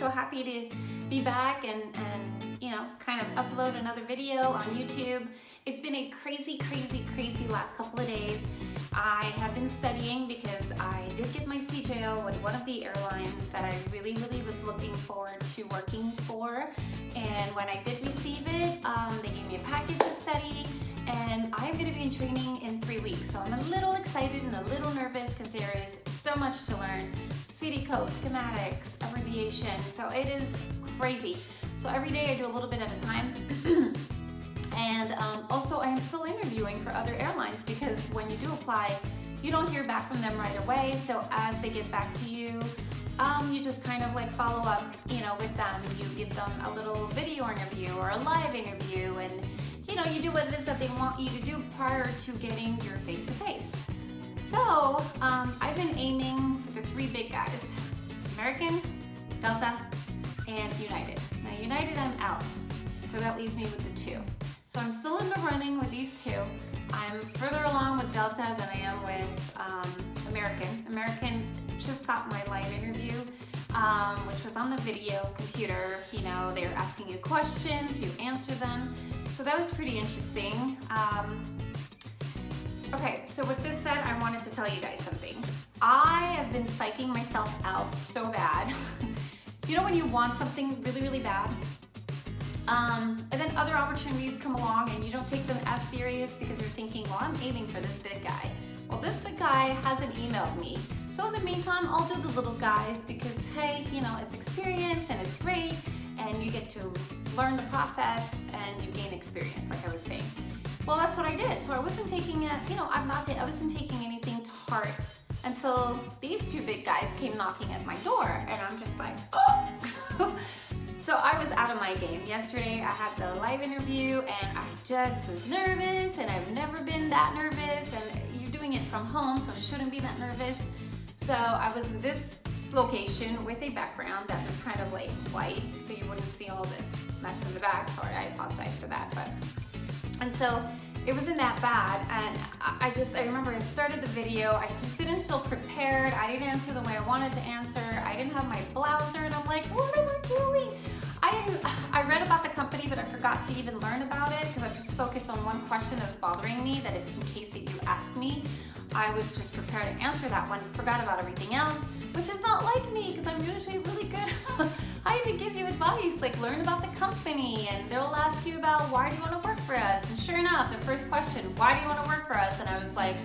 So happy to be back and you know, kind of upload another video on YouTube. It's been a crazy last couple of days. I have been studying because I did get my CJO with one of the airlines that I really was looking forward to working for. And when I did receive it, they gave me a package to study, and I'm going to be in training in 3 weeks. So I'm a little excited and a little nervous because there is so much to learn. CD code, schematics, abbreviation. So it is crazy. So every day I do a little bit at a time. And also I am still interviewing for other airlines because when you do apply, you don't hear back from them right away. So as they get back to you, you just kind of like follow up, you know, with them. You give them a little video interview or a live interview, and you know, you do what it is that they want you to do prior to getting your face-to-face. So I've been aiming for the 3 big guys: American, Delta, and United. Now United I'm out, so that leaves me with the 2. So I'm still in the running with these 2. I'm further along with Delta than I am with American. American just got my live interview, which was on the video computer. You know, they were asking you questions, you answer them. So that was pretty interesting. Okay, so with this said, I wanted to tell you guys something. I have been psyching myself out so bad. You know when you want something really bad? And then other opportunities come along and you don't take them as serious because you're thinking, well, I'm aiming for this big guy. Well, this big guy hasn't emailed me. So in the meantime, I'll do the little guys because, hey, you know, it's experience and it's great, and you get to learn the process and you gain experience, like I was saying. Well, that's what I did. So I wasn't taking it, you know, I wasn't taking anything to heart until these 2 big guys came knocking at my door, and I'm just like, oh! So I was out of my game. Yesterday I had the live interview and I just was nervous, and I've never been that nervous, and you're doing it from home, so shouldn't be that nervous. So I was in this location with a background that was kind of like white, so you wouldn't see all this mess in the back. Sorry, I apologize for that. And so it wasn't that bad, and I remember I started the video, I just didn't feel prepared, I didn't answer the way I wanted to answer, I didn't have my blouser, and I'm like, what am I doing? I read about the company, but I forgot to even learn about it because I just focused on one question that was bothering me, that in case they do ask me, I was just prepared to answer that one, forgot about everything else, which is not like me because I'm usually really good. I even give you advice, like learn about the company, and they'll ask you about why do you want to work for us, and sure enough, the first question, why do you want to work for us? And I was like,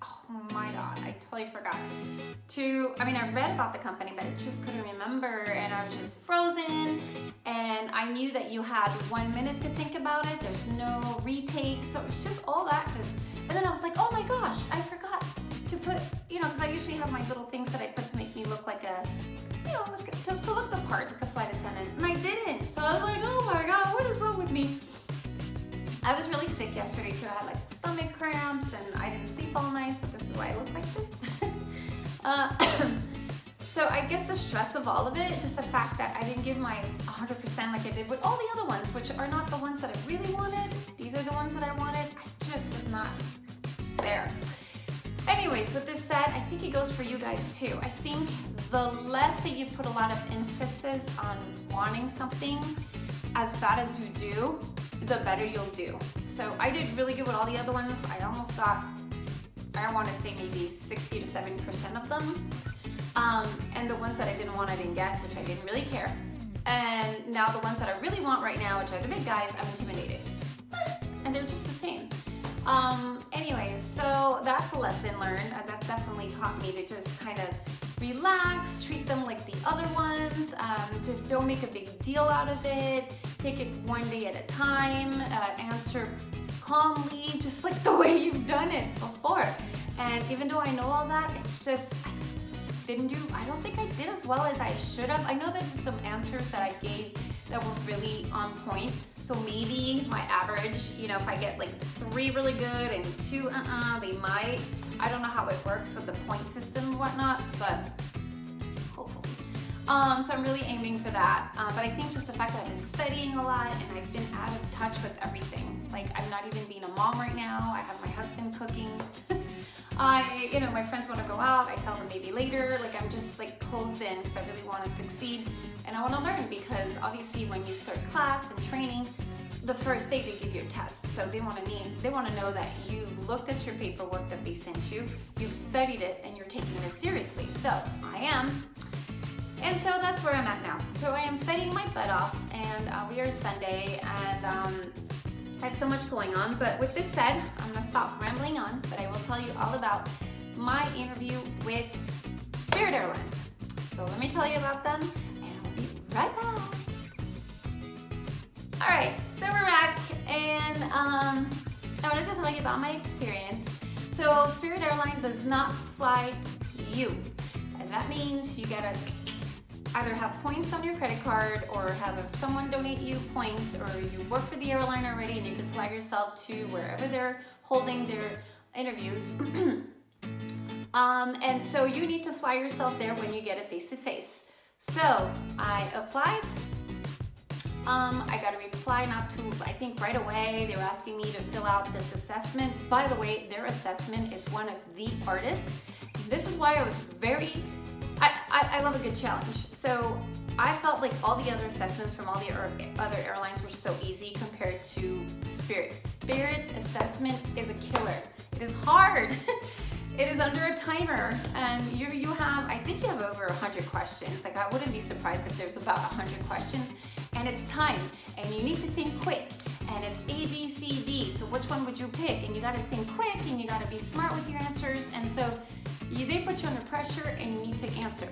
oh my god, I totally forgot I read about the company, but I just couldn't remember, and I was just frozen, and I knew that you had 1 minute to think about it, there's no retake, so it was just all that and then I was like, oh my gosh, I forgot to put, you know, because I usually have my little things that I put to make me look like a, you know, to look the part, like a flight attendant, and I didn't. So I was like, oh my god, what is wrong with me? I was really sick yesterday too. I had like stomach cramps, and I didn't sleep all night, so this is why I look like this. So I guess the stress of all of it, just the fact that I didn't give my 100% like I did with all the other ones, which are not the ones that I really wanted. These are the ones that I wanted. I just was not there. Anyways, with this said, I think it goes for you guys too. I think the less that you put a lot of emphasis on wanting something as bad as you do, the better you'll do. So I did really good with all the other ones. I almost got, I want to say maybe 60 to 70% of them. And the ones that I didn't want, I didn't get, which I didn't really care. And now the ones that I really want right now, which are the big guys, I'm intimidated. And they're just the same. Anyways, so that's a lesson learned. That definitely taught me to just kind of relax, treat them like the other ones. Just don't make a big deal out of it. Take it one day at a time. Answer calmly, just like the way you've done it before. And even though I know all that, it's just, I don't think I did as well as I should have. I know that there's some answers that I gave that were really on point. So maybe my average, you know, if I get like 3 really good and 2 they might. I don't know how it works with the point system and whatnot, but hopefully. So I'm really aiming for that. But I think just the fact that I've been studying a lot and I've been out of touch with everything. Like I'm not even being a mom right now. I have my husband cooking. My friends want to go out, I tell them maybe later. Like I'm just like closed in because I really want to succeed and I want to learn, because obviously when you start class and training, the first day they give you a test. So they want to know that you looked at your paperwork that they sent you, you've studied it, and you're taking this seriously. So I am. And so that's where I'm at now. So I am studying my butt off, and we are Sunday, and I have so much going on. But with this said, I'm gonna stop rambling on, but I will tell you all about my interview with Spirit Airlines. So let me tell you about them, and I'll be right back. All right, so we're back, and I wanted to tell you about my experience. So Spirit Airlines does not fly you, and that means you gotta either have points on your credit card or have someone donate you points, or you work for the airline already and you can fly yourself to wherever they're holding their interviews. And so you need to fly yourself there when you get a face-to-face. So I applied. I got a reply I think right away. They were asking me to fill out this assessment. By the way, their assessment is one of the hardest. This is why I was I love a good challenge. So I felt like all the other assessments from all the other airlines were so easy compared to Spirit. Spirit assessment is a killer. It is hard. It is under a timer, and you have, I think you have over 100 questions. Like I wouldn't be surprised if there's about 100 questions, and it's time, and you need to think quick, and it's A, B, C, D. So which one would you pick? And you got to think quick, and you got to be smart with your answers, and so they put you under pressure, and you need to answer.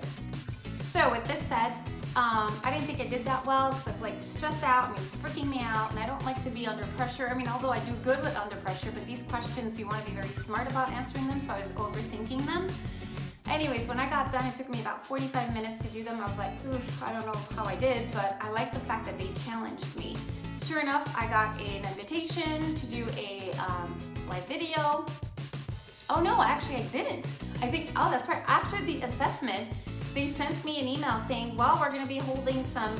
So with this said, I didn't think I did that well because I was like stressed out and it was freaking me out, and I don't like to be under pressure. I mean, although I do good with under pressure, but these questions, you want to be very smart about answering them, so I was overthinking them. Anyways, when I got done, it took me about 45 minutes to do them. I was like, oof, I don't know how I did, but I like the fact that they challenged me. Sure enough, I got an invitation to do a live video. Oh no, actually I didn't. I think, oh, that's right. After the assessment, they sent me an email saying, well, we're gonna be holding some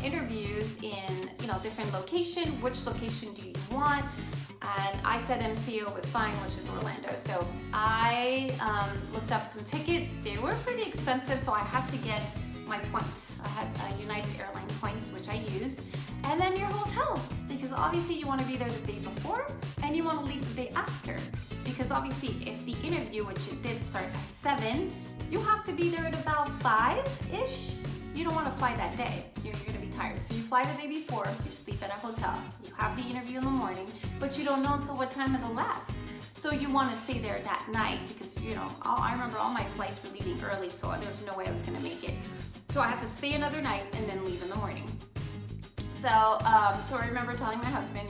interviews in different location. Which location do you want? And I said MCO was fine, which is Orlando. So I looked up some tickets. They were pretty expensive, so I had to get my points. I had United Airline points, which I used. And then your hotel, because obviously you want to be there the day before and you want to leave the day after. Because obviously if the interview, which it did start at 7, you have to be there at about 5-ish. You don't want to fly that day. You're going to be tired. So you fly the day before, you sleep at a hotel. You have the interview in the morning, but you don't know until what time it'll last. So you want to stay there that night because, I remember all my flights were leaving early, so there was no way I was going to make it. So I had to stay another night and then leave in the morning. So I remember telling my husband,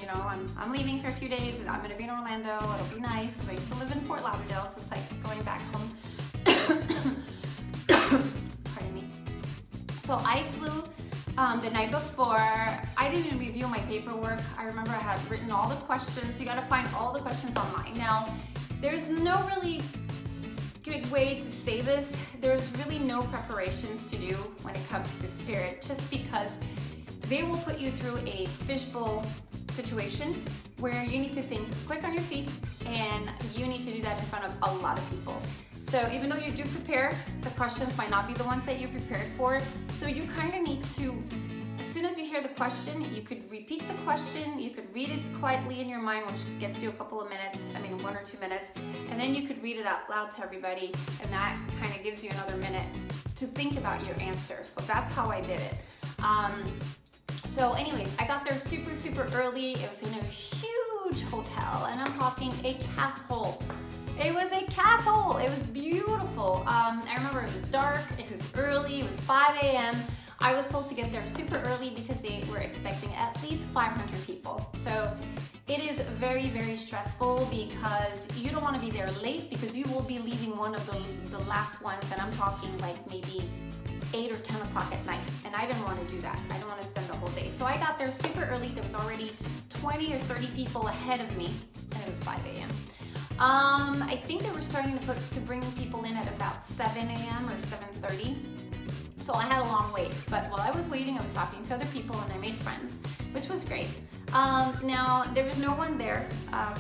I'm leaving for a few days. I'm going to be in Orlando. It'll be nice because I used to live in Fort Lauderdale, so it's like going back home. Pardon me. So I flew the night before. I didn't even review my paperwork. I remember I had written all the questions. You got to find all the questions online. Now, there's no really good way to say this. There's really no preparations to do when it comes to Spirit, just because they will put you through a fishbowl situation where you need to think quick on your feet, and you need to do that in front of a lot of people. So even though you do prepare, the questions might not be the ones that you prepared for. So you kind of need to, as soon as you hear the question, you could repeat the question, you could read it quietly in your mind, which gets you a couple of minutes, 1 or 2 minutes, and then you could read it out loud to everybody, and that kind of gives you another minute to think about your answer. So that's how I did it. So anyways, I got there super, super early. It was in a huge hotel, and I'm talking a castle. It was a castle. It was beautiful. I remember it was dark, it was early, it was 5 a.m. I was told to get there super early because they were expecting at least 500 people. So it is very, very stressful because you don't want to be there late because you will be leaving one of the last ones, and I'm talking like maybe 8 or 10 o'clock at night, and I didn't want to do that. I didn't want to spend the whole day. So I got there super early. There was already 20 or 30 people ahead of me, and it was 5 a.m. I think they were starting to bring people in at about 7 a.m. or 7:30. So I had a long wait, but while I was waiting, I was talking to other people and I made friends, which was great. Now, there was no one there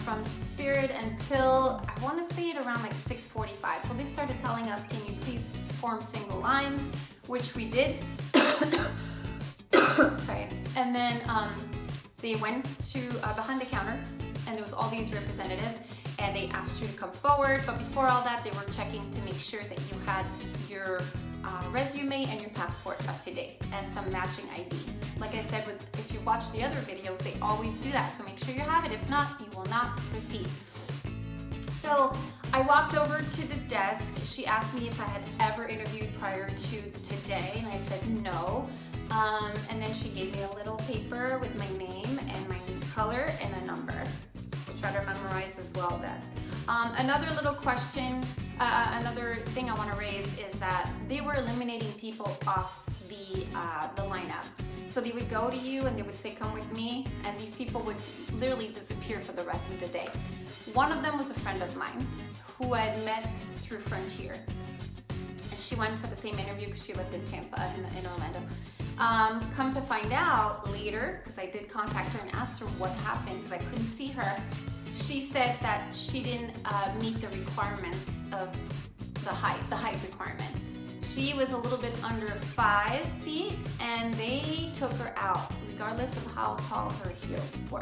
from Spirit until, I want to say it around like 6:45. So they started telling us, can you please form single lines, which we did. Okay. And then they went to behind the counter, and there was all these representatives, and they asked you to come forward. But before all that, they were checking to make sure that you had your resume and your passport up to date and some matching ID. Like I said, if you watch the other videos, they always do that. So make sure you have it. If not, you will not proceed. So I walked over to the desk. She asked me if I had ever interviewed prior to today, and I said no. And then she gave me a little paper with my name and my color and a number. So try to memorize as well then. Another little question, another thing I want to raise is that they were eliminating people off the lineup. So they would go to you and they would say, come with me, and these people would literally disappear for the rest of the day. One of them was a friend of mine who I had met through Frontier. And she went for the same interview because she lived in Tampa, in Orlando. Come to find out later, because I did contact her and asked her what happened because I couldn't see her, she said that she didn't meet the requirements of the height requirement. She was a little bit under 5 feet, and they took her out regardless of how tall her heels were.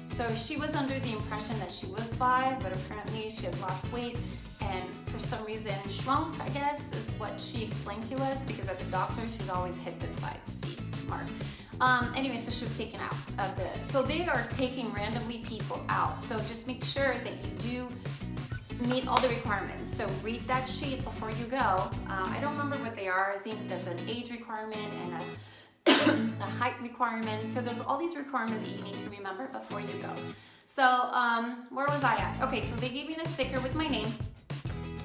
So she was under the impression that she was 5, but apparently she had lost weight and for some reason shrunk, I guess, is what she explained to us, because at the doctor she's always hit the 5 feet mark. Anyway, so she was taken out of the, so they are taking randomly people out. So just make sure that you do meet all the requirements. So read that sheet before you go. I don't remember what they are. I think there's an age requirement and a height requirement. So there's all these requirements that you need to remember before you go. So where was I at? Okay, so they gave me the sticker with my name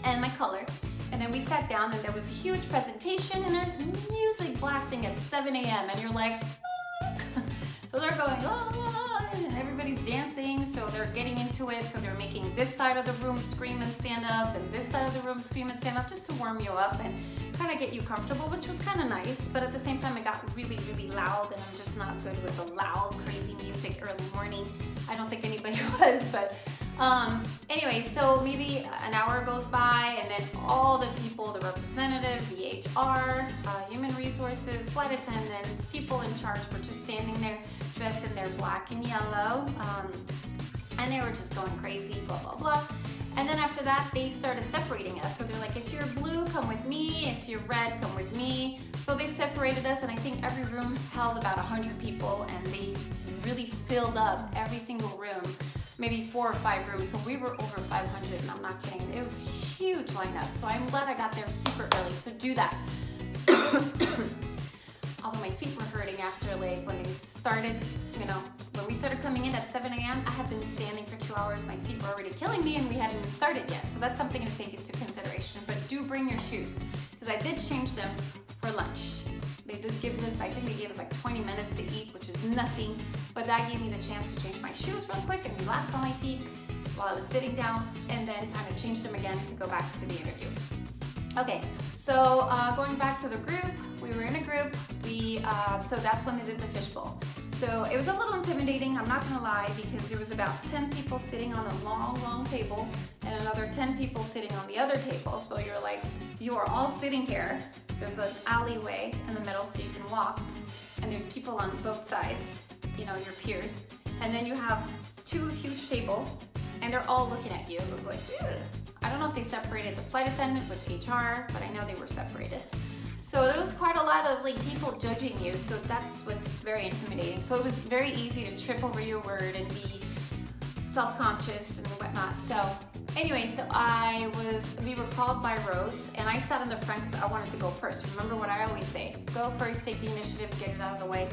and my color. And then we sat down and there was a huge presentation and there's music blasting at 7 a.m. and you're like, ah. So they're going, ah, and everybody's dancing. So they're getting into it. So they're making this side of the room scream and stand up and this side of the room scream and stand up just to warm you up and kind of get you comfortable, which was kind of nice. But at the same time, it got really, really loud and I'm just not good with the loud, crazy music early morning. I don't think anybody was, but anyway, so maybe an hour goes by and then all the people, the representative, the HR, human resources, flight attendants, people in charge were just standing there dressed in their black and yellow, and they were just going crazy, blah, blah, blah. And then after that, they started separating us. So they're like, if you're blue, come with me. If you're red, come with me. So they separated us, and I think every room held about 100 people, and they really filled up every single room, maybe 4 or 5 rooms. So we were over 500, and I'm not kidding. It was a huge lineup. So I'm glad I got there super early. So do that. Although my feet were hurting after, like, when they started, you know, when we started coming in at 7 a.m., I had been standing for 2 hours. My feet were already killing me, and we hadn't even started yet. So that's something to take into consideration. But do bring your shoes, because I did change them for lunch. They did give us, I think they gave us like 20 minutes to eat, which was nothing. But that gave me the chance to change my shoes real quick and relax on my feet while I was sitting down, and then kind of change them again to go back to the interview. Okay, so going back to the group, we were in a group. So that's when they did the fishbowl. So it was a little intimidating, I'm not gonna lie, because there was about 10 people sitting on a long, long table and another 10 people sitting on the other table. So you're like, you are all sitting here. There's an alleyway in the middle so you can walk, and there's people on both sides, you know, your peers. And then you have 2 huge tables, and they're all looking at you. Like, ugh. I don't know if they separated the flight attendant with HR, but I know they were separated. So there was quite a lot of like people judging you, so that's what's very intimidating. So it was very easy to trip over your word and be self-conscious and whatnot. So anyway, so we were called by rows, and I sat in the front because I wanted to go first. Remember what I always say, go first, take the initiative, get it out of the way.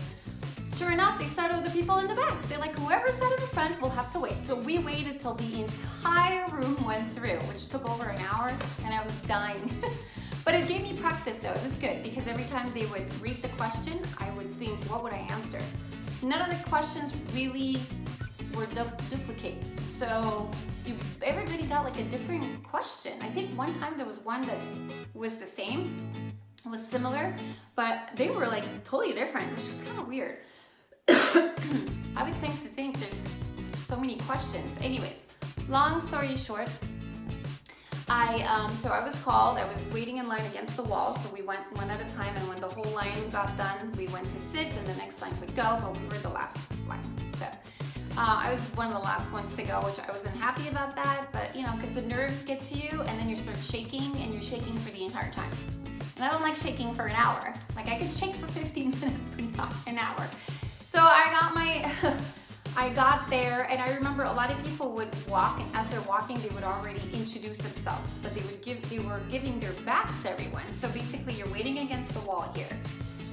Sure enough, they started with the people in the back. They're like, whoever sat in the front will have to wait. So we waited till the entire room went through, which took over an hour, and I was dying. But it gave me practice though, it was good, because every time they would read the question, I would think, what would I answer? None of the questions really were duplicate. So everybody got like a different question. I think one time there was one that was the same, was similar, but they were like totally different, which was kind of weird. I would think there's so many questions. Anyways, long story short, so I was called. I was waiting in line against the wall, so we went one at a time, and when the whole line got done, we went to sit, and the next line would go, but we were the last line. So I was one of the last ones to go, which I wasn't happy about that, but you know, because the nerves get to you, and then you start shaking, and you're shaking for the entire time. And I don't like shaking for an hour. Like, I could shake for 15 minutes, but not an hour. So I got there, and I remember a lot of people would walk, and as they're walking, they would already introduce themselves, but they were giving their backs to everyone. So basically, you're waiting against the wall here,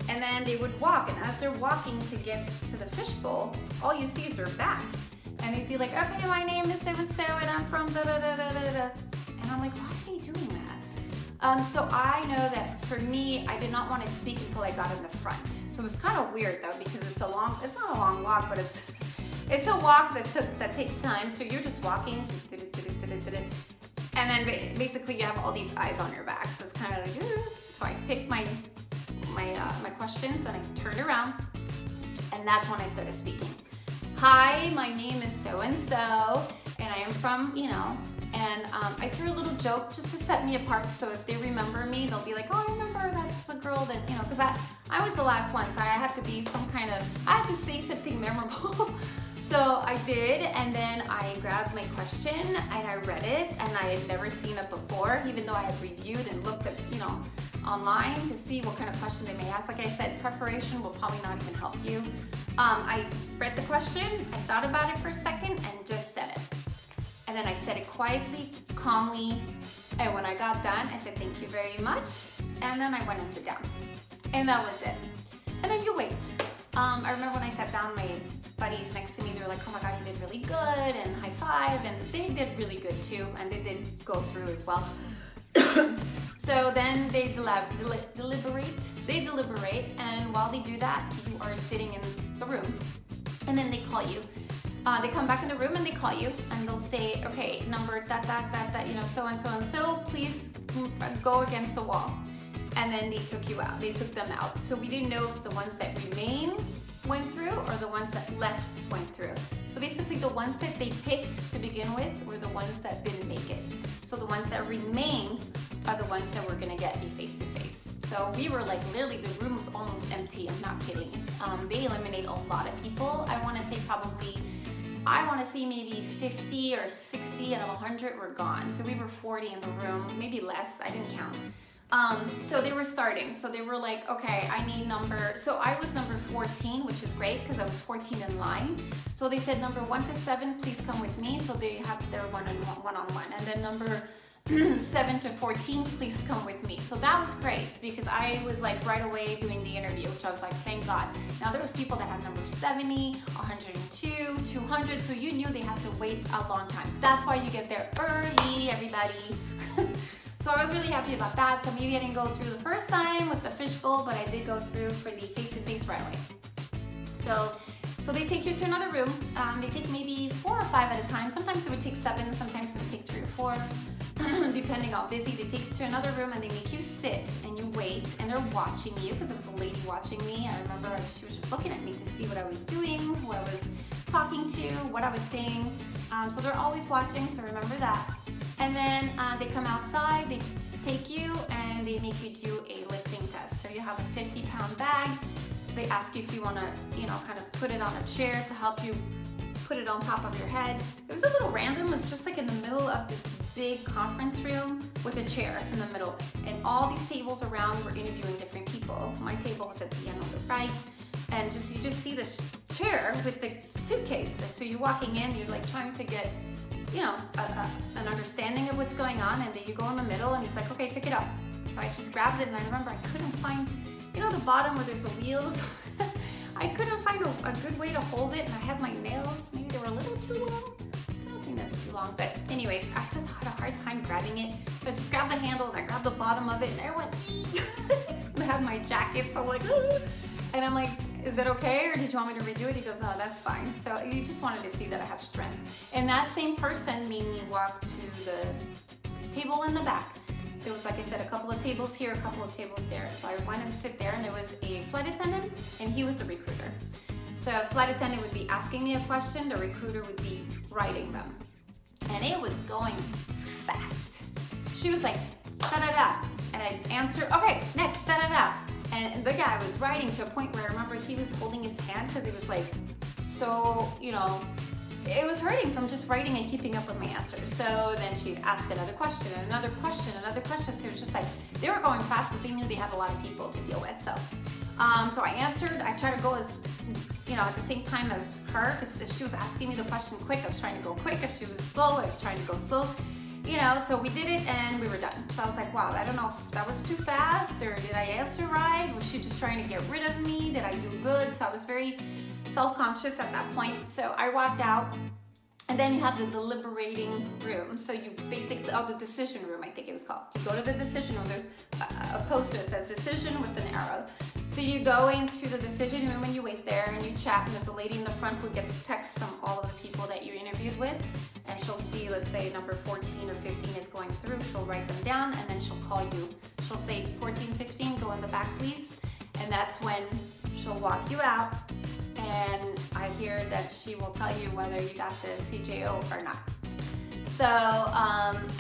and then they would walk, and as they're walking to get to the fishbowl, all you see is their back, and they'd be like, okay, my name is so-and-so, and I'm from da-da-da-da-da-da, and I'm like, why are they doing that? So I know that for me, I did not want to speak until I got in the front. So it was kind of weird though, because it's not a long walk, but it's a walk that takes time. So you're just walking, and then basically you have all these eyes on your back. So it's kind of like, so I picked my questions, and I turned around, and that's when I started speaking. Hi, my name is so-and-so, and I am from, you know, and I threw a little joke just to set me apart, so if they remember me, they'll be like, oh, I remember that's the girl that, you know, because I was the last one, so I had to be I had to say something memorable. So I did, and then I grabbed my question, and I read it, and I had never seen it before, even though I had reviewed and looked at, you know, online to see what kind of question they may ask. Like I said, preparation will probably not even help you. I read the question, I thought about it for a second, and just said it. And then I said it quietly, calmly, and when I got done, I said, thank you very much, and then I went and sat down. And that was it. And then you wait. I remember when I sat down, my buddies next to me, they were like, oh my God, you did really good, and high five, and they did really good too, and they did go through as well. So then they deliberate, and while they do that, you are sitting in the room, and then they call you. They come back in the room and they call you, and they'll say, okay, number that, you know, so and so and so, please go against the wall. And then they took you out. They took them out. So we didn't know if the ones that remain went through or the ones that left went through. So basically the ones that they picked to begin with were the ones that didn't make it. So the ones that remain are the ones that we're gonna get a face-to-face. So we were like, literally the room was almost empty, I'm not kidding. They eliminate a lot of people. I wanna say maybe 50 or 60 out of 100 were gone. So we were 40 in the room, maybe less, I didn't count. So they were starting. So they were like, okay, I need so I was number 14, which is great because I was 14 in line. So they said number 1 to 7, please come with me. So they have their one-on-one. And then number 7 to 14, please come with me. So that was great because I was like right away doing the interview, which I was like, thank God. Now there was people that had number 70, 102, 200. So you knew they had to wait a long time. That's why you get there early, everybody. So I was really happy about that. So maybe I didn't go through the first time with the fishbowl, but I did go through for the face-to-face right away. So they take you to another room. They take maybe 4 or 5 at a time. Sometimes it would take 7, sometimes it would take 3 or 4, depending how busy. They take you to another room and they make you sit and you wait, and they're watching you because there was a lady watching me. I remember she was just looking at me to see what I was doing, who I was talking to, what I was saying. So they're always watching, so remember that. And then they come outside, they take you, and they make you do a lifting test. So you have a 50-pound bag. They ask you if you want to, you know, kind of put it on a chair to help you put it on top of your head. It was a little random. It was just like in the middle of this big conference room with a chair in the middle. And all these tables around were interviewing different people. My table was at the end on the right. And you just see this chair with the suitcase. So you're walking in, you're like trying to get, you know, an understanding of what's going on, and then you go in the middle and he's like, okay, pick it up. So I just grabbed it, and I remember I couldn't find, you know, the bottom where there's the wheels. I couldn't find a good way to hold it, and I had my nails, maybe they were a little too long. I don't think that's too long, but anyways, I just had a hard time grabbing it. So I just grabbed the handle, and I grabbed the bottom of it, and I went, I had my jacket, so I'm like, and I'm like, is it okay, or did you want me to redo it? He goes, no, that's fine. So you just wanted to see that I had strength. And that same person made me walk to the table in the back. There was, like I said, a couple of tables here, a couple of tables there. So I went and sit there, and there was a flight attendant, and he was the recruiter. So flight attendant would be asking me a question, the recruiter would be writing them. And it was going fast. She was like, da-da-da. And I answered, okay, next, da-da-da. And the guy was writing to a point where I remember he was holding his hand because he was like, so, you know, it was hurting from just writing and keeping up with my answers. So then she'd ask another question, another question, another question. So it was just like, they were going fast because they knew they had a lot of people to deal with. So, so I answered, I tried to go as, you know, at the same time as her, because if she was asking me the question quick, I was trying to go quick. If she was slow, I was trying to go slow. You know, so we did it and we were done. So I was like, wow, I don't know if that was too fast or did I answer right? Was she just trying to get rid of me? Did I do good? So I was very self-conscious at that point. So I walked out, and then you have the deliberating room. So you basically, oh, the decision room, I think it was called. You go to the decision room, there's a poster that says decision with an arrow. So you go into the decision room and you wait there and you chat, and there's a lady in the front who gets a text from all of the people that you interviewed with, and she'll see, let's say number 14 or 15 is going through, she'll write them down, and then she'll call you. She'll say 14, 15, go in the back please, and that's when she'll walk you out, and I hear that she will tell you whether you got the CJO or not. So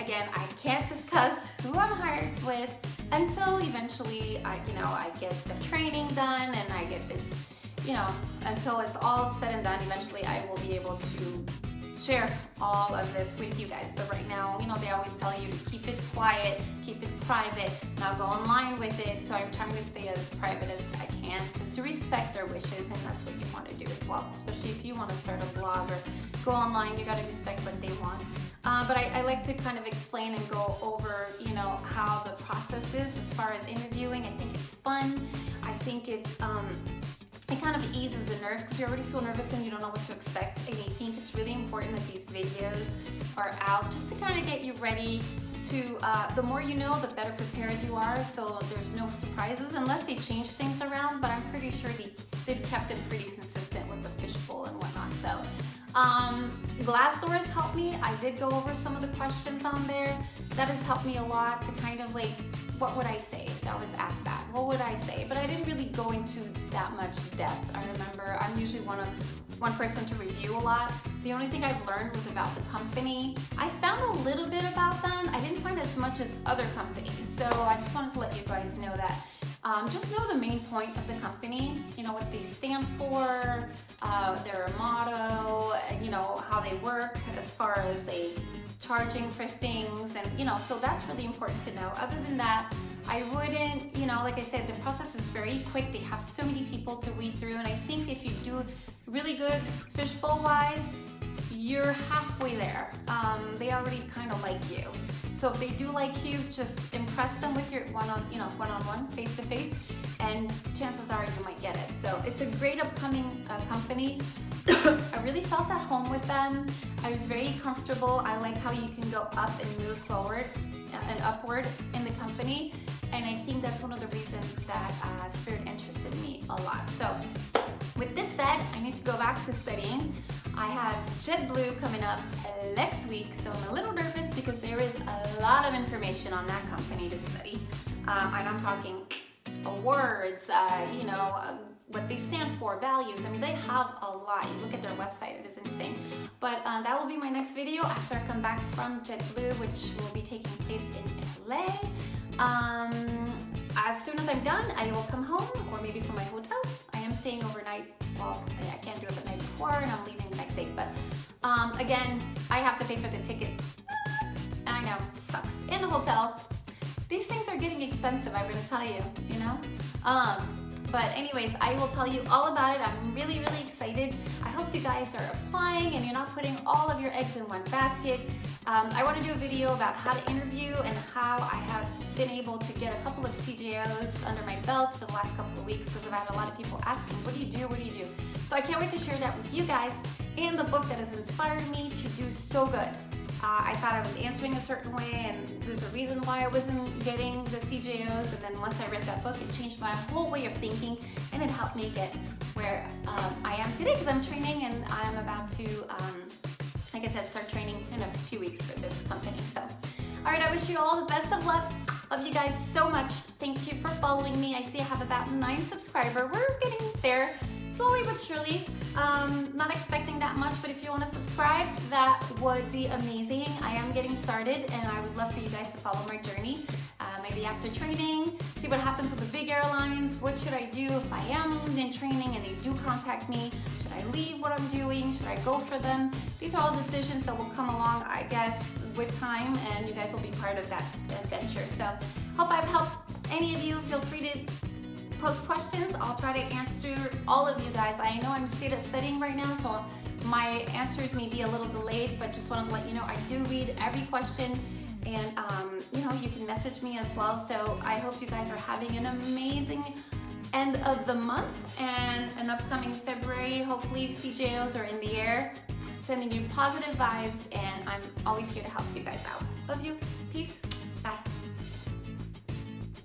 again, I can't discuss who I'm hired with until eventually I get the training done and I get this, you know, until it's all said and done. Eventually I will be able to share all of this with you guys. But right now, you know, they always tell you to keep it quiet, keep it private, not go online with it. So I'm trying to stay as private as I can, just to respect their wishes, and that's what you want to do as well. Especially if you want to start a blog or go online, you got to respect what they want. But I like to kind of explain and go over, you know, how the process is as far as interviewing. I think it's fun. I think it's it kind of eases the nerves because you're already so nervous and you don't know what to expect. And I think it's really important that these videos are out just to kind of get you ready to, the more you know, the better prepared you are. So there's no surprises unless they change things around, but I'm pretty sure they've kept it pretty consistent with the fishbowl and whatnot. So Glassdoor has helped me. I did go over some of the questions on there. That has helped me a lot to kind of like, what would I say if I was asked that? What would I say? But I didn't really go into that much depth. I remember I'm usually one person to review a lot. The only thing I've learned was about the company. I found a little bit about them. I didn't find as much as other companies. So I just wanted to let you guys know that. Just know the main point of the company, you know, what they stand for, their motto, you know, how they work as far as they charging for things, and you know, so that's really important to know. Other than that, I wouldn't, you know, like I said, the process is very quick. They have so many people to weed through, and I think if you do really good fishbowl wise, you're halfway there. They already kind of like you. So if they do like you, just impress them with your one-on-one, face-to-face, and chances are you might get it. So it's a great upcoming company. I really felt at home with them. I was very comfortable. I like how you can go up and move forward and upward in the company. And I think that's one of the reasons that Spirit interested me a lot. So with this said, I need to go back to studying. I have JetBlue coming up next week, so I'm a little nervous because there is a lot of information on that company to study. And I'm talking awards, you know, what they stand for, values. I mean, they have a lot. You look at their website, it is insane. But that will be my next video after I come back from JetBlue, which will be taking place in LA. As soon as I'm done, I will come home, or maybe from my hotel. I am staying overnight. Well, I can't do it the night before, and I'm leaving the next day. But again, I have to pay for the tickets. I know, it sucks. In the hotel. These things are getting expensive, I'm gonna tell you, you know? But anyways, I will tell you all about it. I'm really, really excited. I hope you guys are applying and you're not putting all of your eggs in one basket. I want to do a video about how to interview and how I have been able to get a couple of CJOs under my belt for the last couple of weeks because I've had a lot of people asking, what do you do, what do you do? So I can't wait to share that with you guys and the book that has inspired me to do so good. I thought I was answering a certain way, and there's a reason why I wasn't getting the CJOs, and then once I read that book, it changed my whole way of thinking, and it helped me get where I am today, because I'm training, and I'm about to, like I said, start training in a few weeks for this company. So, all right, I wish you all the best of luck. Love you guys so much. Thank you for following me. I see I have about 9 subscribers. We're getting there. slowly but surely. Not expecting that much, but if you want to subscribe, that would be amazing. I am getting started and I would love for you guys to follow my journey. Maybe after training, see what happens with the big airlines. What should I do if I am in training and they do contact me? Should I leave what I'm doing? Should I go for them? These are all decisions that will come along, I guess, with time, and you guys will be part of that adventure. So hope I've helped any of you. Feel free to post questions. I'll try to answer all of you guys. I know I'm studying right now, so my answers may be a little delayed, but just wanted to let you know I do read every question, and you know, you can message me as well. So I hope you guys are having an amazing end of the month and an upcoming February. Hopefully CJOs are in the air, sending you positive vibes, and I'm always here to help you guys out. Love you. Peace. Bye.